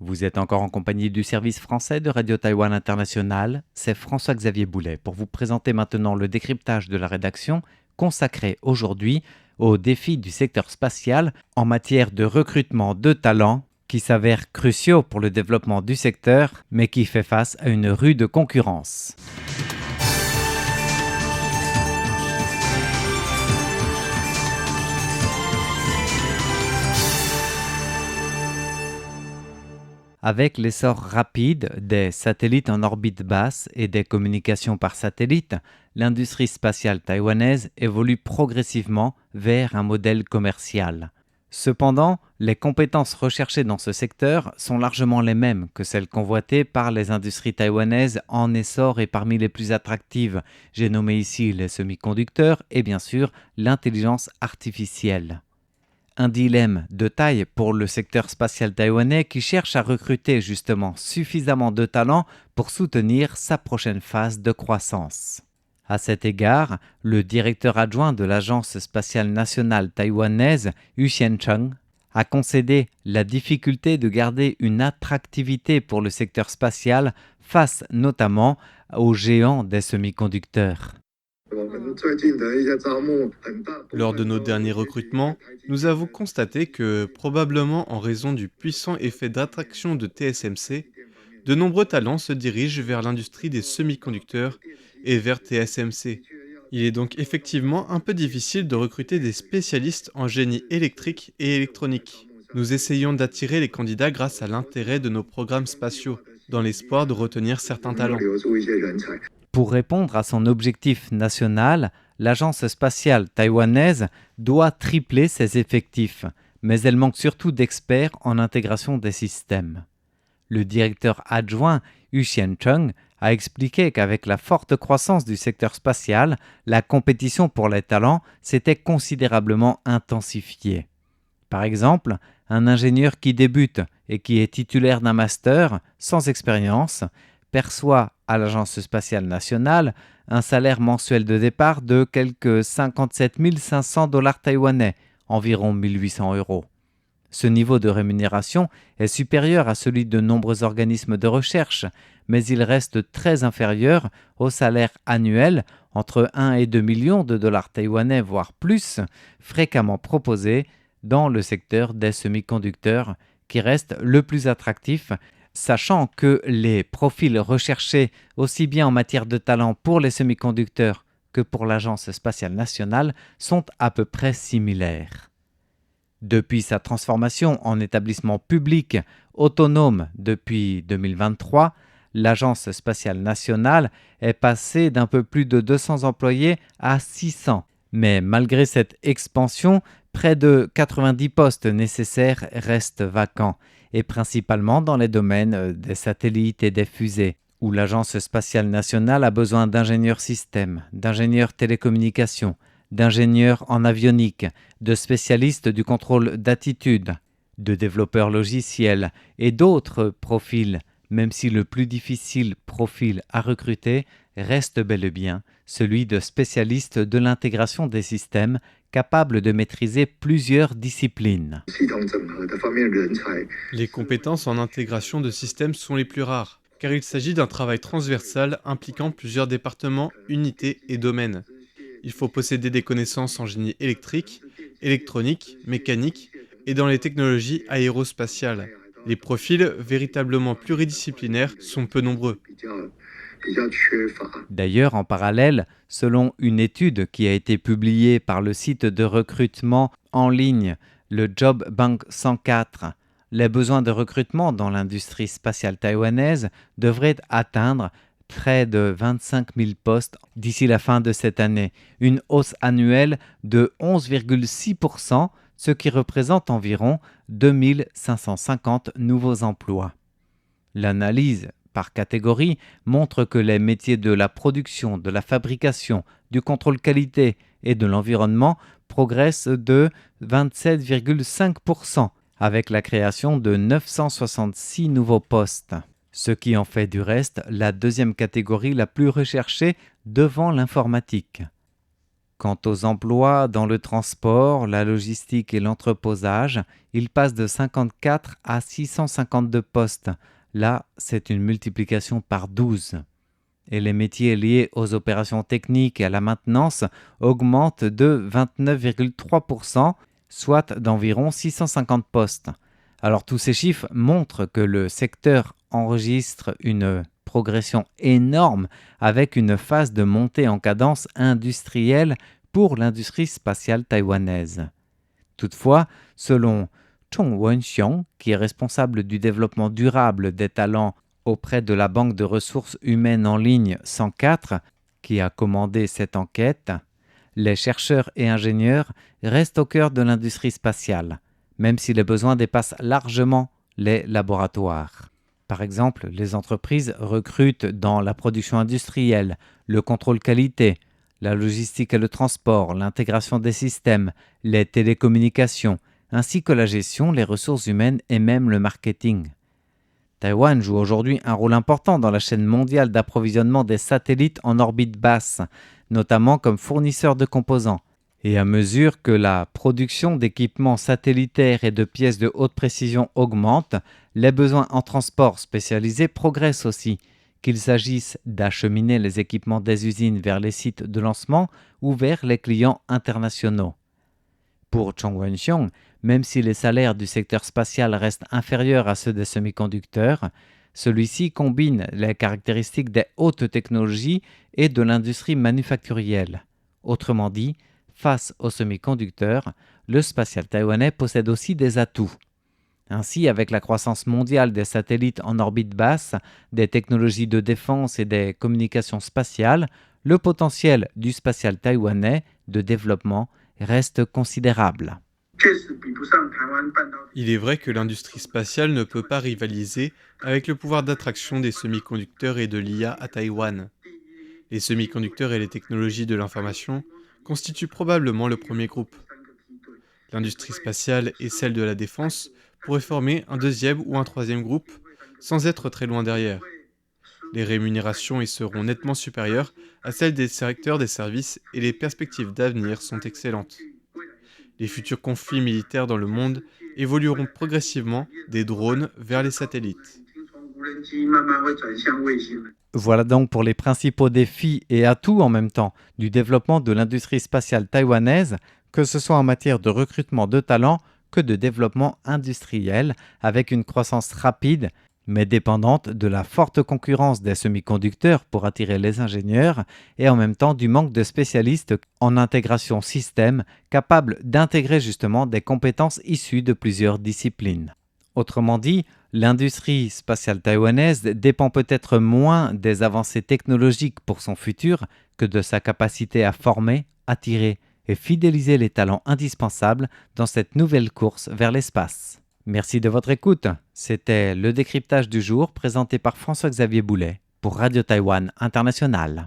Vous êtes encore en compagnie du service français de Radio Taïwan International. C'est François-Xavier Boulet pour vous présenter maintenant le décryptage de la rédaction consacré aujourd'hui aux défis du secteur spatial en matière de recrutement de talents qui s'avèrent cruciaux pour le développement du secteur, mais qui fait face à une rude concurrence. Avec l'essor rapide des satellites en orbite basse et des communications par satellite, l'industrie spatiale taïwanaise évolue progressivement vers un modèle commercial. Cependant, les compétences recherchées dans ce secteur sont largement les mêmes que celles convoitées par les industries taïwanaises en essor et parmi les plus attractives. J'ai nommé ici les semi-conducteurs et bien sûr l'intelligence artificielle. Un dilemme de taille pour le secteur spatial taïwanais qui cherche à recruter justement suffisamment de talents pour soutenir sa prochaine phase de croissance. À cet égard, le directeur adjoint de l'Agence spatiale nationale taïwanaise, Yu Xiancheng, a concédé la difficulté de garder une attractivité pour le secteur spatial face notamment aux géants des semi-conducteurs. Lors de nos derniers recrutements, nous avons constaté que, probablement en raison du puissant effet d'attraction de TSMC, de nombreux talents se dirigent vers l'industrie des semi-conducteurs et vers TSMC. Il est donc effectivement un peu difficile de recruter des spécialistes en génie électrique et électronique. Nous essayons d'attirer les candidats grâce à l'intérêt de nos programmes spatiaux, dans l'espoir de retenir certains talents. Pour répondre à son objectif national, l'agence spatiale taïwanaise doit tripler ses effectifs, mais elle manque surtout d'experts en intégration des systèmes. Le directeur adjoint Yu Xiancheng a expliqué qu'avec la forte croissance du secteur spatial, la compétition pour les talents s'était considérablement intensifiée. Par exemple, un ingénieur qui débute et qui est titulaire d'un master sans expérience perçoit à l'Agence spatiale nationale un salaire mensuel de départ de quelque 57 500 $ taïwanais, environ 1 800 €. Ce niveau de rémunération est supérieur à celui de nombreux organismes de recherche, mais il reste très inférieur au salaire annuel entre 1 et 2 millions de dollars taïwanais, voire plus, fréquemment proposé dans le secteur des semi-conducteurs, qui reste le plus attractif, sachant que les profils recherchés aussi bien en matière de talent pour les semi-conducteurs que pour l'Agence spatiale nationale sont à peu près similaires. Depuis sa transformation en établissement public autonome depuis 2023, l'Agence spatiale nationale est passée d'un peu plus de 200 employés à 600. Mais malgré cette expansion, près de 90 postes nécessaires restent vacants, et principalement dans les domaines des satellites et des fusées, où l'Agence spatiale nationale a besoin d'ingénieurs systèmes, d'ingénieurs télécommunications, d'ingénieurs en avionique, de spécialistes du contrôle d'attitude, de développeurs logiciels et d'autres profils, même si le plus difficile profil à recruter reste bel et bien celui de spécialiste de l'intégration des systèmes capable de maîtriser plusieurs disciplines. Les compétences en intégration de systèmes sont les plus rares, car il s'agit d'un travail transversal impliquant plusieurs départements, unités et domaines. Il faut posséder des connaissances en génie électrique, électronique, mécanique et dans les technologies aérospatiales. Les profils véritablement pluridisciplinaires sont peu nombreux. D'ailleurs, en parallèle, selon une étude qui a été publiée par le site de recrutement en ligne, le Job Bank 104, les besoins de recrutement dans l'industrie spatiale taïwanaise devraient atteindre près de 25 000 postes d'ici la fin de cette année, une hausse annuelle de 11,6%, ce qui représente environ 2 550 nouveaux emplois. L'analyse par catégorie montre que les métiers de la production, de la fabrication, du contrôle qualité et de l'environnement progressent de 27,5% avec la création de 966 nouveaux postes, ce qui en fait du reste la deuxième catégorie la plus recherchée devant l'informatique. Quant aux emplois dans le transport, la logistique et l'entreposage, ils passent de 54 à 652 postes. Là, c'est une multiplication par 12. Et les métiers liés aux opérations techniques et à la maintenance augmentent de 29,3%, soit d'environ 650 postes. Alors tous ces chiffres montrent que le secteur enregistre une progression énorme avec une phase de montée en cadence industrielle pour l'industrie spatiale taïwanaise. Toutefois, selon Chong Wen-xiong, qui est responsable du développement durable des talents auprès de la Banque de ressources humaines en ligne 104, qui a commandé cette enquête, les chercheurs et ingénieurs restent au cœur de l'industrie spatiale, même si les besoins dépassent largement les laboratoires. Par exemple, les entreprises recrutent dans la production industrielle, le contrôle qualité, la logistique et le transport, l'intégration des systèmes, les télécommunications, ainsi que la gestion, les ressources humaines et même le marketing. Taïwan joue aujourd'hui un rôle important dans la chaîne mondiale d'approvisionnement des satellites en orbite basse, notamment comme fournisseur de composants. Et à mesure que la production d'équipements satellitaires et de pièces de haute précision augmente, les besoins en transport spécialisé progressent aussi, qu'il s'agisse d'acheminer les équipements des usines vers les sites de lancement ou vers les clients internationaux. Pour Chong Wen-xiong, même si les salaires du secteur spatial restent inférieurs à ceux des semi-conducteurs, celui-ci combine les caractéristiques des hautes technologies et de l'industrie manufacturielle. Autrement dit, face aux semi-conducteurs, le spatial taïwanais possède aussi des atouts. Ainsi, avec la croissance mondiale des satellites en orbite basse, des technologies de défense et des communications spatiales, le potentiel du spatial taïwanais de développement reste considérable. Il est vrai que l'industrie spatiale ne peut pas rivaliser avec le pouvoir d'attraction des semi-conducteurs et de l'IA à Taïwan. Les semi-conducteurs et les technologies de l'information constituent probablement le premier groupe. L'industrie spatiale et celle de la défense pourraient former un deuxième ou un troisième groupe sans être très loin derrière. Les rémunérations y seront nettement supérieures à celles des secteurs des services et les perspectives d'avenir sont excellentes. Les futurs conflits militaires dans le monde évolueront progressivement des drones vers les satellites. Voilà donc pour les principaux défis et atouts en même temps du développement de l'industrie spatiale taïwanaise, que ce soit en matière de recrutement de talents que de développement industriel, avec une croissance rapide mais dépendante de la forte concurrence des semi-conducteurs pour attirer les ingénieurs et en même temps du manque de spécialistes en intégration système capables d'intégrer justement des compétences issues de plusieurs disciplines. Autrement dit, l'industrie spatiale taïwanaise dépend peut-être moins des avancées technologiques pour son futur que de sa capacité à former, attirer et fidéliser les talents indispensables dans cette nouvelle course vers l'espace. Merci de votre écoute. C'était le décryptage du jour présenté par François-Xavier Boulet pour Radio Taïwan International.